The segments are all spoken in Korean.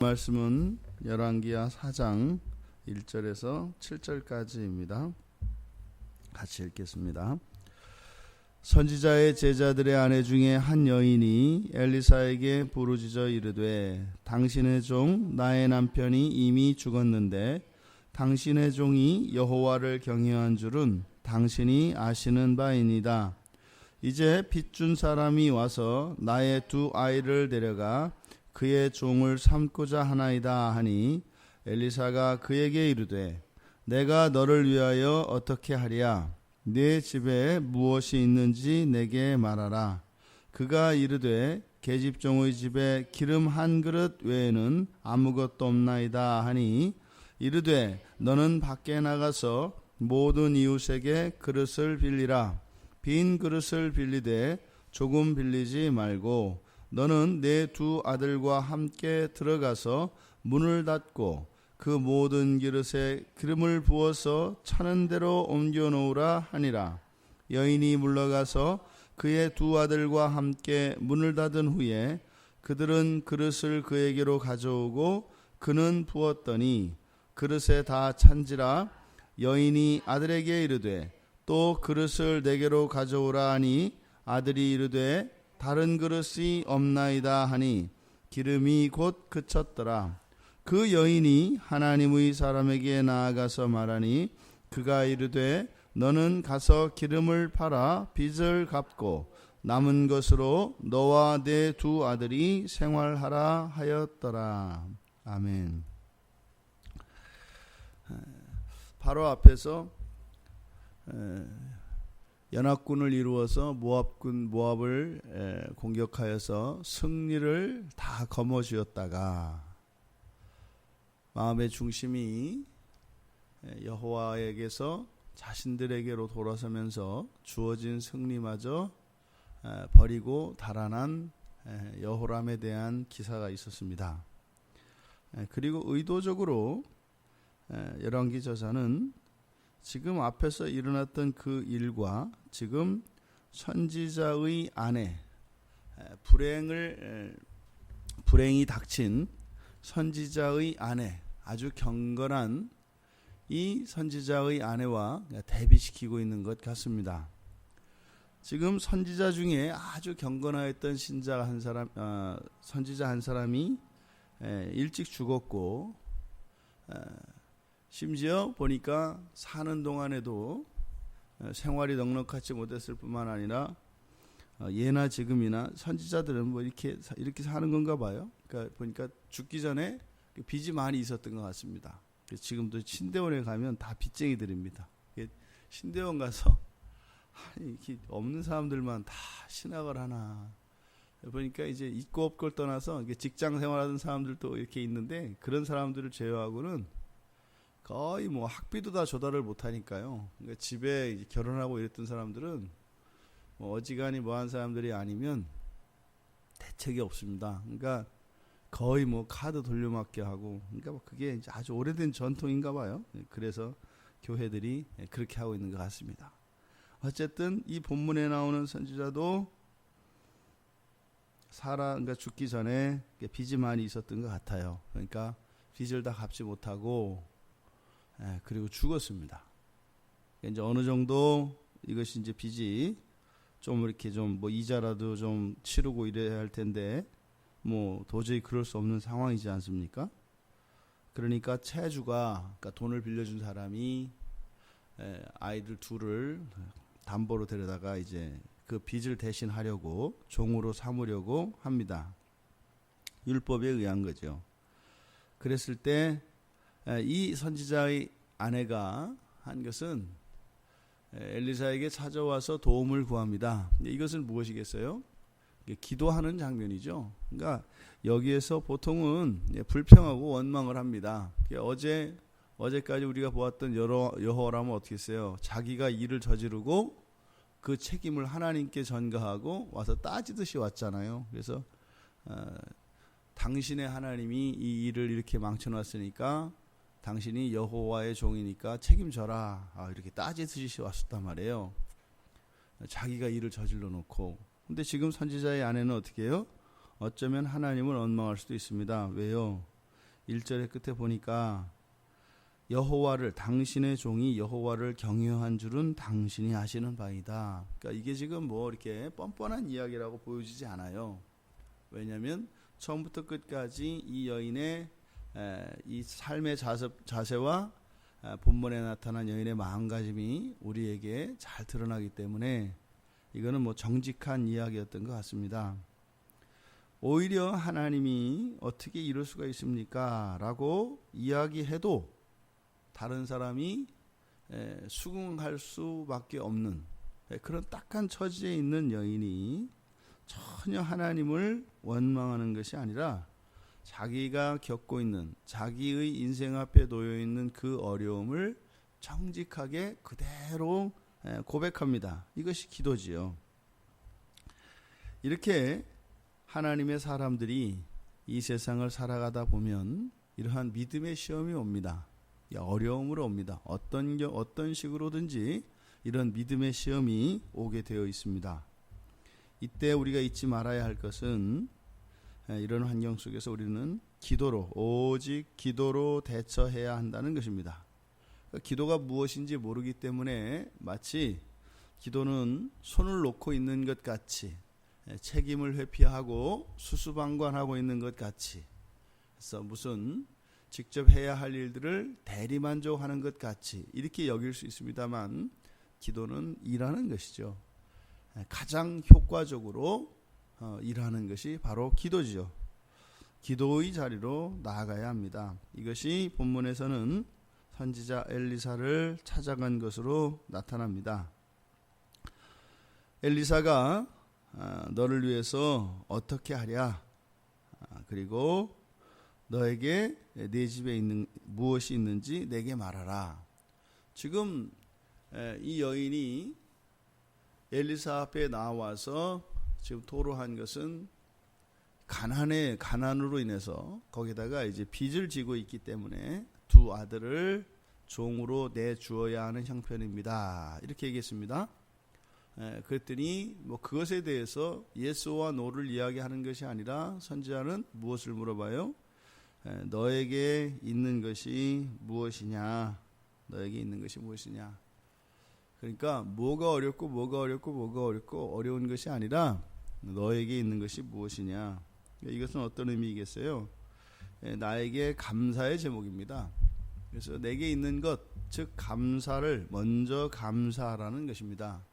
말씀은 열왕기하 4장 1절에서 7절까지입니다. 같이 읽겠습니다. 선지자의 제자들의 아내 중에 한 여인이 엘리사에게 부르짖어 이르되 당신의 종 나의 남편이 이미 죽었는데 당신의 종이 여호와를 경외한 줄은 당신이 아시는 바이니이다. 이제 빚준 사람이 와서 나의 두 아이를 데려가 그의 종을 삼고자 하나이다 하니 엘리사가 그에게 이르되 내가 너를 위하여 어떻게 하랴? 네 집에 무엇이 있는지 내게 말하라. 그가 이르되 계집종의 집에 기름 한 그릇 외에는 아무것도 없나이다 하니 이르되 너는 밖에 나가서 모든 이웃에게 그릇을 빌리라. 빈 그릇을 빌리되 조금 빌리지 말고 너는 내 두 아들과 함께 들어가서 문을 닫고 그 모든 그릇에 기름을 부어서 차는 대로 옮겨 놓으라 하니라. 여인이 물러가서 그의 두 아들과 함께 문을 닫은 후에 그들은 그릇을 그에게로 가져오고 그는 부었더니 그릇에 다 찬지라. 여인이 아들에게 이르되 또 그릇을 내게로 가져오라 하니 아들이 이르되 다른 그릇이 없나이다 하니 기름이 곧 그쳤더라. 그 여인이 하나님의 사람에게 나아가서 말하니 그가 이르되 너는 가서 기름을 팔아 빚을 갚고 남은 것으로 너와 내 두 아들이 생활하라 하였더라. 아멘. 바로 앞에서 연합군을 이루어서 모압을 공격하여서 승리를 다 거머쥐었다가 마음의 중심이 여호와에게서 자신들에게로 돌아서면서 주어진 승리마저 버리고 달아난 여호람에 대한 기사가 있었습니다. 그리고 의도적으로 열왕기 저자는 지금 앞에서 일어났던 그 일과 지금 선지자의 아내 불행이 닥친 선지자의 아내, 아주 경건한 이 선지자의 아내와 대비시키고 있는 것 같습니다. 지금 선지자 중에 아주 경건하였던 선지자 한 사람이 일찍 죽었고 심지어 보니까 사는 동안에도 생활이 넉넉하지 못했을 뿐만 아니라 예나 지금이나 선지자들은 뭐 이렇게 사는 건가 봐요. 그러니까 보니까 죽기 전에 빚이 많이 있었던 것 같습니다. 지금도 신대원에 가면 다 빚쟁이들입니다. 신대원 가서 이렇게 없는 사람들만 다 신학을 하나. 보니까 이제 있고 없고를 떠나서 직장 생활하던 사람들도 이렇게 있는데 그런 사람들을 제외하고는 거의 뭐 학비도 다 조달을 못하니까요. 그러니까 집에 이제 결혼하고 이랬던 사람들은 뭐 어지간히 뭐한 사람들이 아니면 대책이 없습니다. 그러니까 거의 뭐 카드 돌려막기 하고, 그러니까 그게 이제 아주 오래된 전통인가 봐요. 그래서 교회들이 그렇게 하고 있는 것 같습니다. 어쨌든 이 본문에 나오는 선지자도 그러니까 죽기 전에 빚이 많이 있었던 것 같아요. 그러니까 빚을 다 갚지 못하고 그리고 죽었습니다. 이제 어느 정도 이것이 이제 빚이 좀 이렇게 좀 뭐 이자라도 좀 치르고 이래야 할 텐데 뭐 도저히 그럴 수 없는 상황이지 않습니까? 그러니까 그러니까 돈을 빌려준 사람이 아이들 둘을 담보로 데려다가 이제 그 빚을 대신하려고 종으로 삼으려고 합니다. 율법에 의한 거죠. 그랬을 때 이 선지자의 아내가 한 것은 엘리사에게 찾아와서 도움을 구합니다. 이것은 무엇이겠어요? 기도하는 장면이죠. 그러니까 여기에서 보통은 불평하고 원망을 합니다. 어제까지 우리가 보았던 여호와라면 어떻게 했어요? 자기가 일을 저지르고 그 책임을 하나님께 전가하고 와서 따지듯이 왔잖아요. 그래서 당신의 하나님이 이 일을 이렇게 망쳐놨으니까 당신이 여호와의 종이니까 책임져라. 이렇게 따지듯이 왔었단 말이에요. 자기가 일을 저질러 놓고. 근데 지금 선지자의 아내는 어떻게 해요? 어쩌면 하나님을 원망할 수도 있습니다. 왜요? 1절의 끝에 보니까 여호와를 당신의 종이 여호와를 경외한 줄은 당신이 아시는 바이다. 그러니까 이게 지금 뭐 이렇게 뻔뻔한 이야기라고 보여지지 않아요. 왜냐하면 처음부터 끝까지 이 여인의 이 삶의 자세와 본문에 나타난 여인의 마음가짐이 우리에게 잘 드러나기 때문에 이거는 뭐 정직한 이야기였던 것 같습니다. 오히려 하나님이 어떻게 이럴 수가 있습니까? 라고 이야기해도 다른 사람이 수긍할 수밖에 없는 그런 딱한 처지에 있는 여인이 전혀 하나님을 원망하는 것이 아니라 자기가 겪고 있는 자기의 인생 앞에 놓여 있는 그 어려움을 정직하게 그대로 고백합니다. 이것이 기도지요. 이렇게 하나님의 사람들이 이 세상을 살아가다 보면 이러한 믿음의 시험이 옵니다. 어려움으로 옵니다. 어떤 식으로든지 이런 믿음의 시험이 오게 되어 있습니다. 이때 우리가 잊지 말아야 할 것은 이런 환경 속에서 우리는 오직 기도로 대처해야 한다는 것입니다. 기도가 무엇인지 모르기 때문에 마치 기도는 손을 놓고 있는 것 같이 책임을 회피하고 수수방관하고 있는 것 같이 그래서 무슨 직접 해야 할 일들을 대리만족하는 것 같이 이렇게 여길 수 있습니다만 기도는 일하는 것이죠. 가장 효과적으로 일하는 것이 바로 기도지요. 기도의 자리로 나아가야 합니다. 이것이 본문에서는 선지자 엘리사를 찾아간 것으로 나타납니다. 엘리사가 너를 위해서 어떻게 하랴? 그리고 너에게 네 집에 있는 무엇이 있는지 내게 말하라. 지금 이 여인이 엘리사 앞에 나와서 지금 토로한 것은 가난으로 인해서 거기다가 이제 빚을 지고 있기 때문에 두 아들을 종으로 내주어야 하는 형편입니다. 이렇게 얘기했습니다. 그랬더니 뭐 그것에 대해서 예스와 노를 이야기하는 것이 아니라 선지자는 무엇을 물어봐요? 너에게 있는 것이 무엇이냐? 너에게 있는 것이 무엇이냐? 그러니까 뭐가 어렵고 어려운 것이 아니라 너에게 있는 것이 무엇이냐? 이것은 어떤 의미이겠어요? 나에게 감사의 제목입니다. 그래서 내게 있는 것, 즉 감사를 먼저 감사하라는 것입니다.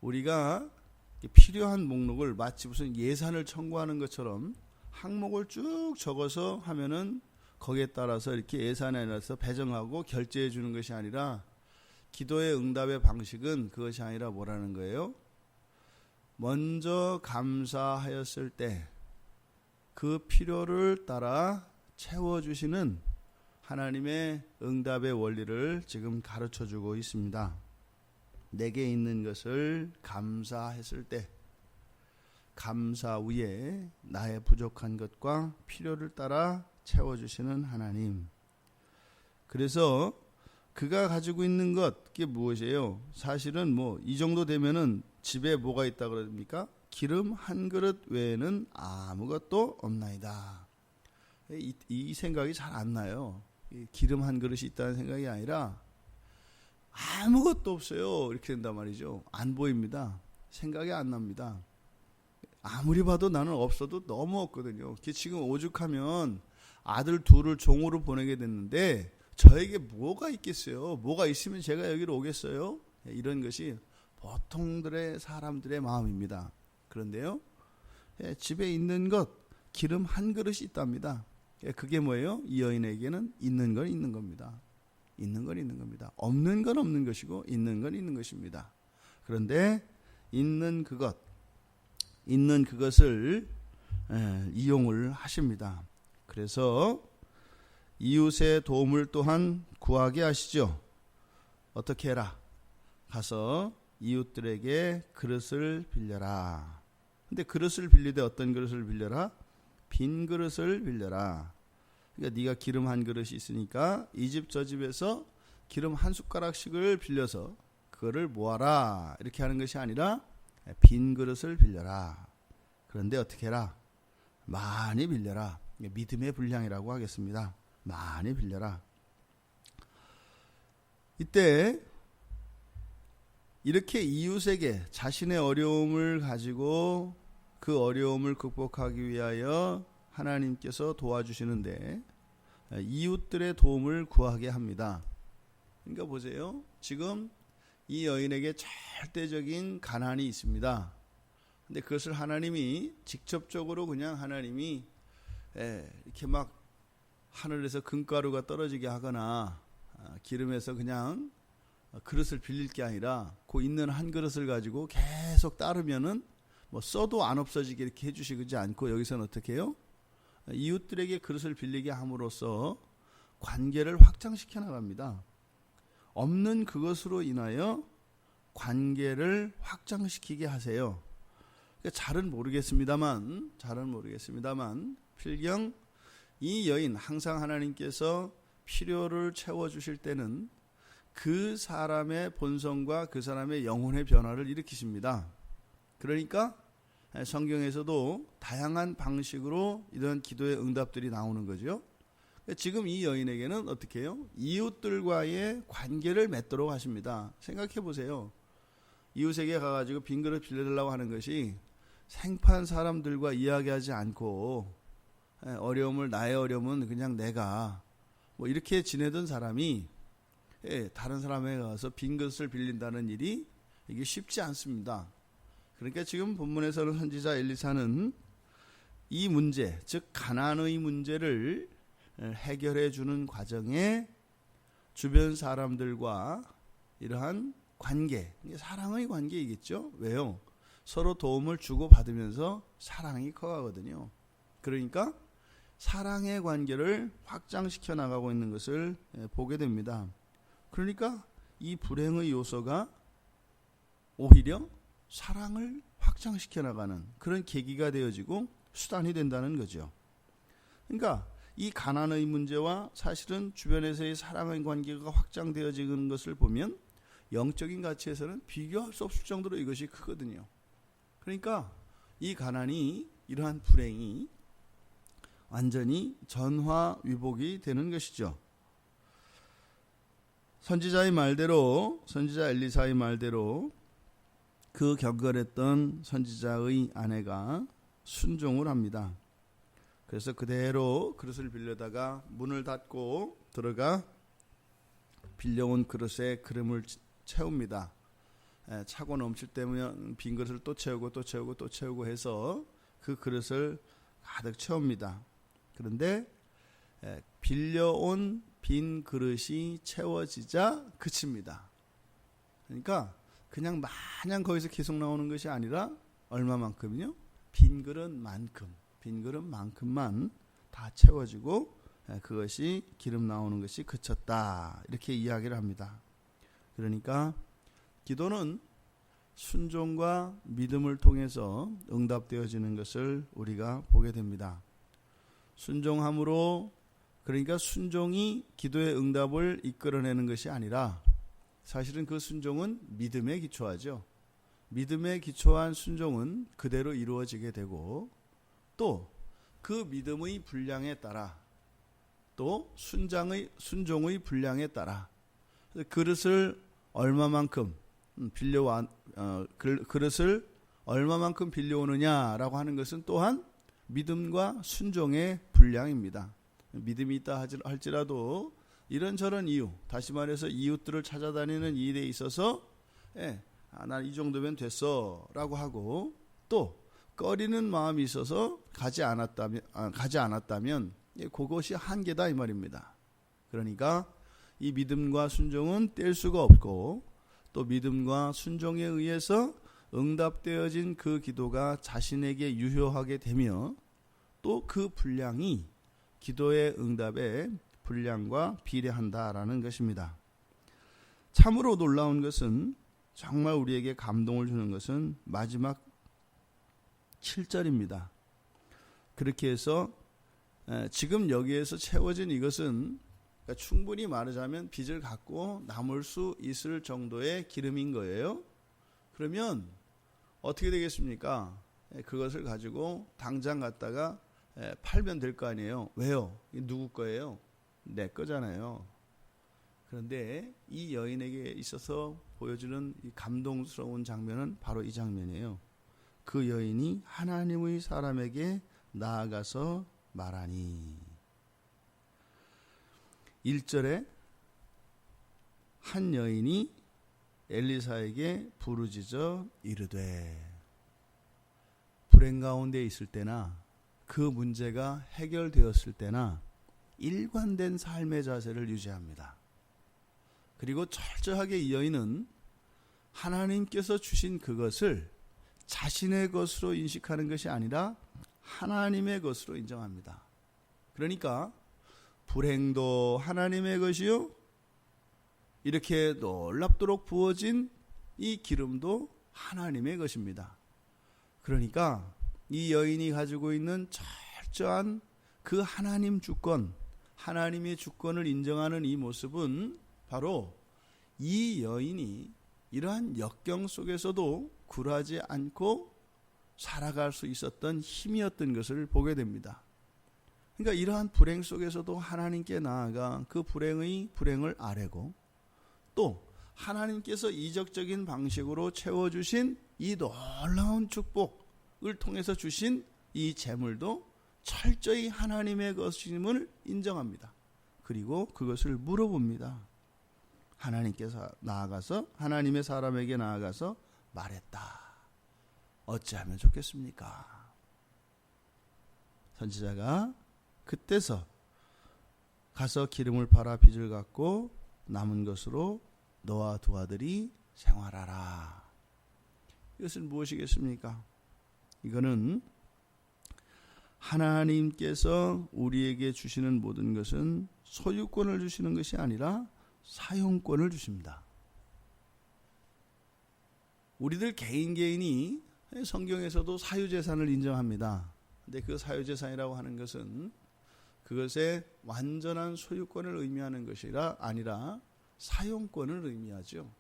우리가 필요한 목록을 마치 무슨 예산을 청구하는 것처럼 항목을 쭉 적어서 하면은 거기에 따라서 이렇게 예산에 따라서 배정하고 결제해 주는 것이 아니라 기도의 응답의 방식은 그것이 아니라 뭐라는 거예요? 먼저 감사하였을 때 그 필요를 따라 채워주시는 하나님의 응답의 원리를 지금 가르쳐주고 있습니다. 내게 있는 것을 감사했을 때 감사 위에 나의 부족한 것과 필요를 따라 채워주시는 하나님. 그래서 그가 가지고 있는 것, 그게 무엇이에요? 사실은 뭐 이 정도 되면은 집에 뭐가 있다 그럽니까? 기름 한 그릇 외에는 아무것도 없나이다. 이 생각이 잘 안 나요. 기름 한 그릇이 있다는 생각이 아니라 아무것도 없어요. 이렇게 된단 말이죠. 안 보입니다. 생각이 안 납니다. 아무리 봐도 나는 없어도 너무 없거든요. 지금 오죽하면 아들 둘을 종으로 보내게 됐는데 저에게 뭐가 있겠어요? 뭐가 있으면 제가 여기로 오겠어요? 이런 것이 보통들의 사람들의 마음입니다. 그런데요, 집에 있는 것, 기름 한 그릇이 있답니다. 그게 뭐예요? 이 여인에게는 있는 건 있는 겁니다. 있는 건 있는 겁니다. 없는 건 없는 것이고 있는 건 있는 것입니다. 그런데 있는 그것을 이용을 하십니다. 그래서 이웃의 도움을 또한 구하게 하시죠. 어떻게 해라? 가서 이웃들에게 그릇을 빌려라. 근데 그릇을 빌리되 어떤 그릇을 빌려라? 빈 그릇을 빌려라. 그러니까 네가 기름 한 그릇이 있으니까 이 집 저 집에서 기름 한 숟가락씩을 빌려서 그거를 모아라. 이렇게 하는 것이 아니라 빈 그릇을 빌려라. 그런데 어떻게 해라? 많이 빌려라. 믿음의 분량이라고 하겠습니다. 많이 빌려라. 이때 이렇게 이웃에게 자신의 어려움을 가지고 그 어려움을 극복하기 위하여 하나님께서 도와주시는데 이웃들의 도움을 구하게 합니다. 그러니까 보세요. 지금 이 여인에게 절대적인 가난이 있습니다. 근데 그것을 하나님이 직접적으로 그냥 하나님이 이렇게 막 하늘에서 금가루가 떨어지게 하거나 기름에서 그냥 그릇을 빌릴 게 아니라 그 있는 한 그릇을 가지고 계속 따르면은 뭐 써도 안 없어지게 이렇게 해주시지 않고 여기서는 어떻게 해요? 이웃들에게 그릇을 빌리게 함으로써 관계를 확장시켜 나갑니다. 없는 그것으로 인하여 관계를 확장시키게 하세요. 잘은 모르겠습니다만 필경 이 여인 항상 하나님께서 필요를 채워주실 때는 그 사람의 본성과 그 사람의 영혼의 변화를 일으키십니다. 그러니까 성경에서도 다양한 방식으로 이런 기도의 응답들이 나오는 거죠. 지금 이 여인에게는 어떻게 해요? 이웃들과의 관계를 맺도록 하십니다. 생각해 보세요. 이웃에게 가가지고 빈 그릇 빌려달라고 하는 것이 생판 사람들과 이야기하지 않고 나의 어려움은 그냥 내가 뭐 이렇게 지내던 사람이 다른 사람에게 가서 빈 그릇을 빌린다는 일이 이게 쉽지 않습니다. 그러니까 지금 본문에서는 선지자 엘리사는 이 문제, 즉 가난의 문제를 해결해 주는 과정에 주변 사람들과 이러한 관계, 사랑의 관계이겠죠. 왜요? 서로 도움을 주고받으면서 사랑이 커가거든요. 그러니까 사랑의 관계를 확장시켜 나가고 있는 것을 보게 됩니다. 그러니까 이 불행의 요소가 오히려 사랑을 확장시켜 나가는 그런 계기가 되어지고 수단이 된다는 거죠. 그러니까 이 가난의 문제와 사실은 주변에서의 사랑의 관계가 확장되어지는 것을 보면 영적인 가치에서는 비교할 수 없을 정도로 이것이 크거든요. 그러니까 이 가난이, 이러한 불행이 완전히 전화위복이 되는 것이죠. 선지자 엘리사의 말대로 그 경건했던 선지자의 아내가 순종을 합니다. 그래서 그대로 그릇을 빌려다가 문을 닫고 들어가 빌려온 그릇에 기름을 채웁니다. 차고 넘칠 때면 빈 그릇을 또 채우고 해서 그 그릇을 가득 채웁니다. 그런데 빌려온 빈 그릇이 채워지자 그칩니다. 그러니까 그냥 마냥 거기서 계속 나오는 것이 아니라 얼마만큼요? 빈 그릇만큼만 다 채워지고 그것이 기름 나오는 것이 그쳤다. 이렇게 이야기를 합니다. 그러니까 기도는 순종과 믿음을 통해서 응답되어지는 것을 우리가 보게 됩니다. 순종함으로, 그러니까 순종이 기도의 응답을 이끌어내는 것이 아니라 사실은 그 순종은 믿음에 기초하죠. 믿음에 기초한 순종은 그대로 이루어지게 되고 또 그 믿음의 분량에 따라 또 순종의 분량에 따라 그릇을 얼마만큼 빌려오느냐라고 하는 것은 또한 믿음과 순종의 분량입니다. 믿음이 있다 할지라도 이런저런 이유, 다시 말해서 이웃들을 찾아다니는 일에 있어서 난 이 정도면 됐어 라고 하고 또 꺼리는 마음이 있어서 가지 않았다면 그것이 한계다 이 말입니다. 그러니까 이 믿음과 순종은 뗄 수가 없고 또 믿음과 순종에 의해서 응답되어진 그 기도가 자신에게 유효하게 되며 또 그 분량이 기도의 응답의 분량과 비례한다라는 것입니다. 참으로 놀라운 것은, 정말 우리에게 감동을 주는 것은 마지막 7절입니다. 그렇게 해서 지금 여기에서 채워진 이것은 충분히 말하자면 빚을 갚고 남을 수 있을 정도의 기름인 거예요. 그러면 어떻게 되겠습니까? 그것을 가지고 당장 갖다가 팔면 될 거 아니에요. 왜요? 이게 누구 거예요? 내 거잖아요. 그런데 이 여인에게 있어서 보여주는 이 감동스러운 장면은 바로 이 장면이에요. 그 여인이 하나님의 사람에게 나아가서 말하니. 1절에 한 여인이 엘리사에게 부르짖어 이르되, 불행 가운데 있을 때나 그 문제가 해결되었을 때나 일관된 삶의 자세를 유지합니다. 그리고 철저하게 이 여인은 하나님께서 주신 그것을 자신의 것으로 인식하는 것이 아니라 하나님의 것으로 인정합니다. 그러니까 불행도 하나님의 것이요, 이렇게 놀랍도록 부어진 이 기름도 하나님의 것입니다. 그러니까 이 여인이 가지고 있는 철저한 그 하나님 주권, 하나님의 주권을 인정하는 이 모습은 바로 이 여인이 이러한 역경 속에서도 굴하지 않고 살아갈 수 있었던 힘이었던 것을 보게 됩니다. 그러니까 이러한 불행 속에서도 하나님께 나아가 그 불행을 아뢰고, 또 하나님께서 이적적인 방식으로 채워주신 이 놀라운 축복을 통해서 주신 이 재물도 철저히 하나님의 것임을 인정합니다. 그리고 그것을 물어봅니다. 하나님께서 나아가서, 하나님의 사람에게 나아가서 말했다. 어찌하면 좋겠습니까? 선지자가 그때서 가서 기름을 팔아 빚을 갚고 남은 것으로 너와 두 아들이 생활하라. 이것은 무엇이겠습니까? 이거는 하나님께서 우리에게 주시는 모든 것은 소유권을 주시는 것이 아니라 사용권을 주십니다. 우리들 개인이 성경에서도 사유재산을 인정합니다. 근데 그 사유재산이라고 하는 것은 그것의 완전한 소유권을 의미하는 것이 아니라 사용권을 의미하죠.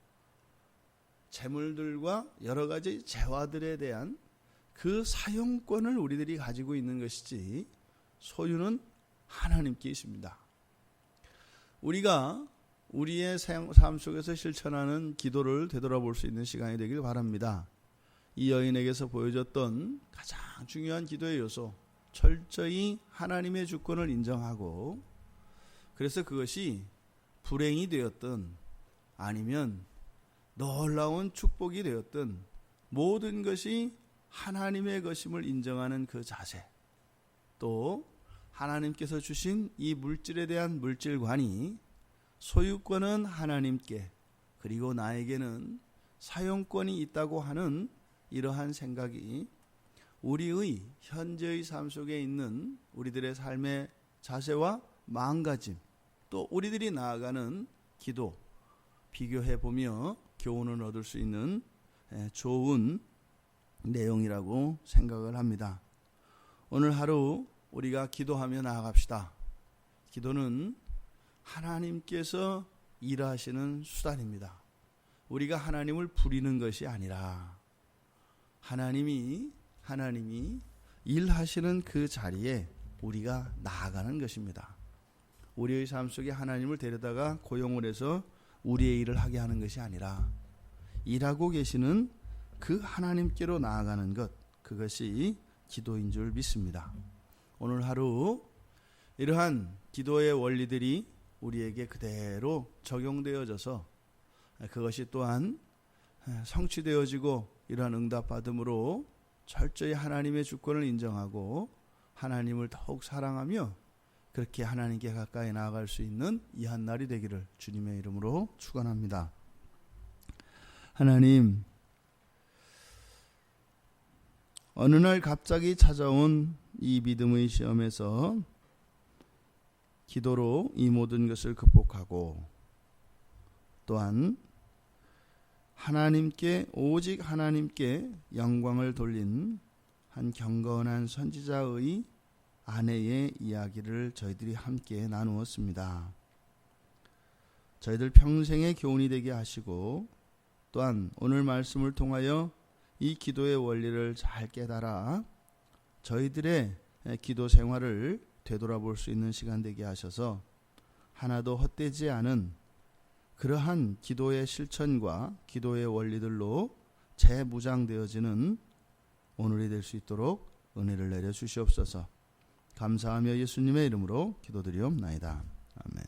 재물들과 여러 가지 재화들에 대한 그 사용권을 우리들이 가지고 있는 것이지, 소유는 하나님께 있습니다. 우리가 우리의 삶 속에서 실천하는 기도를 되돌아볼 수 있는 시간이 되길 바랍니다. 이 여인에게서 보여줬던 가장 중요한 기도의 요소, 철저히 하나님의 주권을 인정하고, 그래서 그것이 불행이 되었든 아니면 놀라운 축복이 되었든 모든 것이 하나님의 것임을 인정하는 그 자세, 또 하나님께서 주신 이 물질에 대한 물질관이 소유권은 하나님께, 그리고 나에게는 사용권이 있다고 하는 이러한 생각이 우리의 현재의 삶 속에 있는 우리들의 삶의 자세와 마음가짐, 또 우리들이 나아가는 기도 비교해보며 교훈을 얻을 수 있는 좋은 내용이라고 생각을 합니다. 오늘 하루 우리가 기도하며 나아갑시다. 기도는 하나님께서 일하시는 수단입니다. 우리가 하나님을 부리는 것이 아니라 하나님이 일하시는 그 자리에 우리가 나아가는 것입니다. 우리의 삶 속에 하나님을 데려다가 고용을 해서 우리의 일을 하게 하는 것이 아니라 일하고 계시는 그 하나님께로 나아가는 것, 그것이 기도인 줄 믿습니다. 오늘 하루 이러한 기도의 원리들이 우리에게 그대로 적용되어져서 그것이 또한 성취되어지고 이러한 응답받음으로 철저히 하나님의 주권을 인정하고 하나님을 더욱 사랑하며 그렇게 하나님께 가까이 나아갈 수 있는 이 한날이 되기를 주님의 이름으로 축원합니다. 하나님, 어느 날 갑자기 찾아온 이 믿음의 시험에서 기도로 이 모든 것을 극복하고, 또한 하나님께, 오직 하나님께 영광을 돌린 한 경건한 선지자의 아내의 이야기를 저희들이 함께 나누었습니다. 저희들 평생의 교훈이 되게 하시고, 또한 오늘 말씀을 통하여 이 기도의 원리를 잘 깨달아 저희들의 기도 생활을 되돌아볼 수 있는 시간 되게 하셔서 하나도 헛되지 않은 그러한 기도의 실천과 기도의 원리들로 재무장되어지는 오늘이 될 수 있도록 은혜를 내려 주시옵소서. 감사하며 예수님의 이름으로 기도드리옵나이다. 아멘.